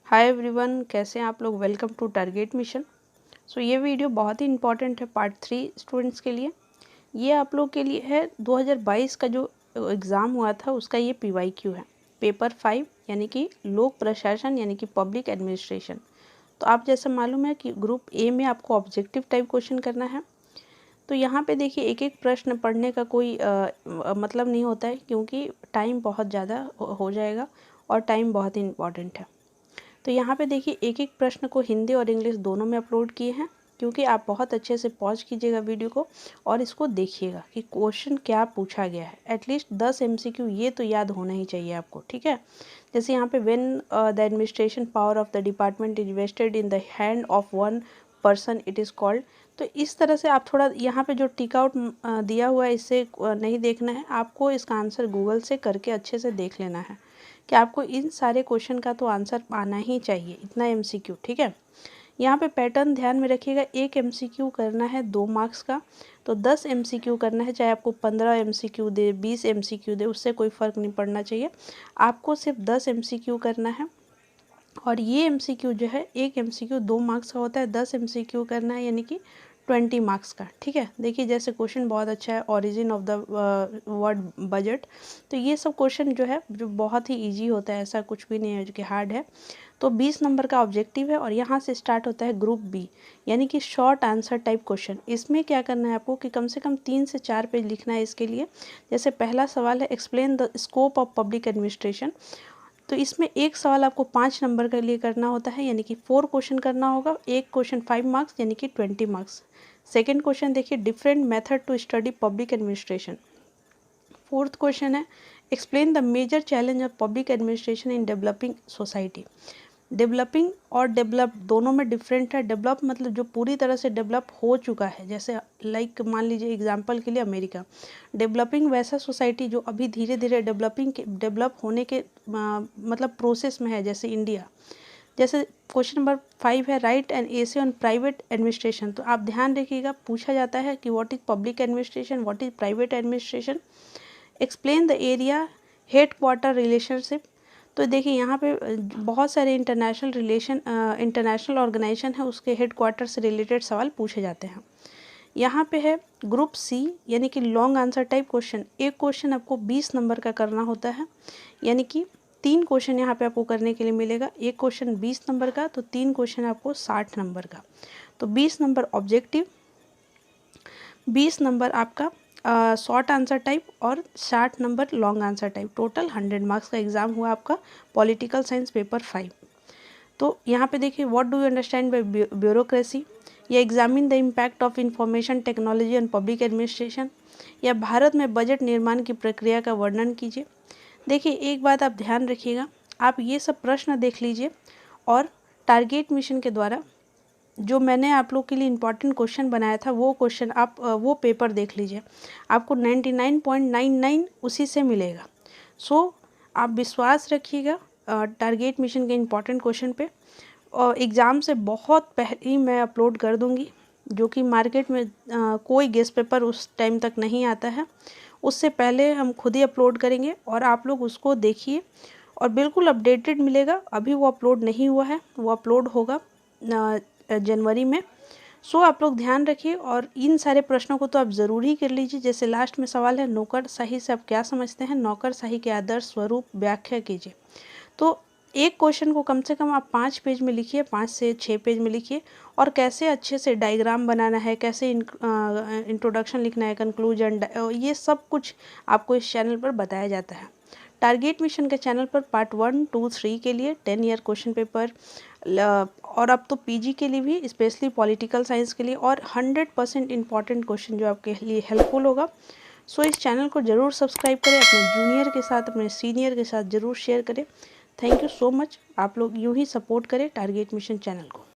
Hi everyone, कैसे हैं आप लोग। Welcome to target mission. ये वीडियो बहुत ही इंपॉर्टेंट है पार्ट 3 स्टूडेंट्स के लिए। ये आप लोग के लिए है 2022 का जो एग्ज़ाम हुआ था उसका ये PYQ है, पेपर 5 यानी कि लोक प्रशासन यानी कि पब्लिक एडमिनिस्ट्रेशन। तो आप जैसा मालूम है कि ग्रुप ए में आपको ऑब्जेक्टिव टाइप क्वेश्चन करना है। तो यहाँ पे देखिए एक एक प्रश्न पढ़ने का कोई मतलब नहीं होता है, क्योंकि टाइम बहुत ज़्यादा हो जाएगा और टाइम बहुत ही इम्पॉर्टेंट है। तो यहाँ पे देखिए एक एक प्रश्न को हिंदी और इंग्लिश दोनों में अपलोड किए हैं, क्योंकि आप बहुत अच्छे से पॉज कीजिएगा वीडियो को और इसको देखिएगा कि क्वेश्चन क्या पूछा गया है। एटलीस्ट 10 MCQ ये तो याद होना ही चाहिए आपको, ठीक है। जैसे यहाँ पे when the administration power of the department is vested in the hand of one person it is called. तो इस तरह से आप थोड़ा यहाँ पे जो टिक आउट दिया हुआ है इससे नहीं देखना है आपको, इसका आंसर गूगल से करके अच्छे से देख लेना है कि आपको इन सारे क्वेश्चन का तो आंसर आना ही चाहिए, इतना MCQ, ठीक है। यहाँ पे पैटर्न ध्यान में रखिएगा, एक MCQ करना है 2 मार्क्स का, तो 10 MCQ करना है, चाहे आपको 15 MCQ दे 20 MCQ दे, उससे कोई फ़र्क नहीं पड़ना चाहिए। आपको सिर्फ 10 MCQ करना है। और ये MCQ जो है, एक MCQ 2 मार्क्स का होता है, 10 MCQ करना है यानी कि 20 मार्क्स का, ठीक है। देखिए जैसे क्वेश्चन बहुत अच्छा है, origin of the word budget. तो ये सब क्वेश्चन जो है जो बहुत ही इजी होता है, ऐसा कुछ भी नहीं है जो कि हार्ड है। तो 20 नंबर का ऑब्जेक्टिव है और यहाँ से स्टार्ट होता है ग्रुप बी यानी कि शॉर्ट आंसर टाइप क्वेश्चन। इसमें क्या करना है आपको कि कम से कम 3 से 4 पेज लिखना है इसके लिए। जैसे पहला सवाल है explain the scope of public administration. तो इसमें एक सवाल आपको 5 नंबर के लिए करना होता है, यानी कि 4 क्वेश्चन करना होगा। एक क्वेश्चन 5 मार्क्स यानी कि 20 मार्क्स। सेकेंड क्वेश्चन देखिए different method to study public administration. Fourth question है explain the major challenge of public administration in developing society. Developing और डेवलप दोनों में डिफरेंट है। डेवलप मतलब जो पूरी तरह से डेवलप हो चुका है, जैसे लाइक मान लीजिए एग्जांपल के लिए अमेरिका। डेवलपिंग वैसा सोसाइटी जो अभी धीरे धीरे डेवलप होने के मतलब प्रोसेस में है, जैसे इंडिया। जैसे क्वेश्चन नंबर 5 है right and essay on private administration. तो आप ध्यान रखिएगा, पूछा जाता है कि what is public administration, what is private administration. Explain the area head quarter relationship. तो देखिए यहाँ पे बहुत सारे इंटरनेशनल ऑर्गेनाइजेशन है, उसके हेड क्वार्टर से रिलेटेड सवाल पूछे जाते हैं। यहाँ पे है ग्रुप सी यानी कि लॉन्ग आंसर टाइप क्वेश्चन। एक क्वेश्चन आपको 20 नंबर का करना होता है, यानी कि 3 क्वेश्चन यहाँ पे आपको करने के लिए मिलेगा। एक क्वेश्चन 20 नंबर का, तो 3 क्वेश्चन आपको 60 नंबर का। तो 20 नंबर ऑब्जेक्टिव, 20 नंबर आपका शॉर्ट आंसर टाइप और 60 number long answer type. Total 100 marks का एग्जाम हुआ आपका पॉलिटिकल साइंस पेपर 5। तो यहाँ पे देखिए what do you understand by bureaucracy, या examine the impact of information technology on public administration, या भारत में बजट निर्माण की प्रक्रिया का वर्णन कीजिए। देखिए एक बात आप ध्यान रखिएगा, आप ये सब प्रश्न देख लीजिए और टारगेट मिशन के द्वारा जो मैंने आप लोग के लिए इम्पॉर्टेंट क्वेश्चन बनाया था वो क्वेश्चन आप वो पेपर देख लीजिए, आपको 99.99 उसी से मिलेगा। आप विश्वास रखिएगा टारगेट मिशन के इम्पॉर्टेंट क्वेश्चन पे। और एग्ज़ाम से बहुत पहले ही मैं अपलोड कर दूंगी, जो कि मार्केट में कोई गेस्ट पेपर उस टाइम तक नहीं आता है, उससे पहले हम खुद ही अपलोड करेंगे और आप लोग उसको देखिए और बिल्कुल अपडेटेड मिलेगा। अभी वो अपलोड नहीं हुआ है, वो अपलोड होगा जनवरी में। आप लोग ध्यान रखिए और इन सारे प्रश्नों को तो आप ज़रूर ही कर लीजिए। जैसे लास्ट में सवाल है नौकरशाही से आप क्या समझते हैं, नौकरशाही के आदर्श स्वरूप व्याख्या कीजिए। तो एक क्वेश्चन को कम से कम आप 5 पेज में लिखिए, 5 से 6 पेज में लिखिए, और कैसे अच्छे से डायग्राम बनाना है, कैसे इंट्रोडक्शन लिखना है, कंक्लूजन, ये सब कुछ आपको इस चैनल पर बताया जाता है। टारगेट मिशन के चैनल पर पार्ट 1, 2, 3 के लिए 10 ईयर क्वेश्चन पेपर, और अब तो PG के लिए भी, स्पेशली पॉलिटिकल साइंस के लिए, और 100% इम्पॉर्टेंट क्वेश्चन जो आपके लिए हेल्पफुल होगा। इस चैनल को ज़रूर सब्सक्राइब करें, अपने जूनियर के साथ, अपने सीनियर के साथ ज़रूर शेयर करें। Thank you so much. आप लोग यूँ ही सपोर्ट करें टारगेट मिशन चैनल को।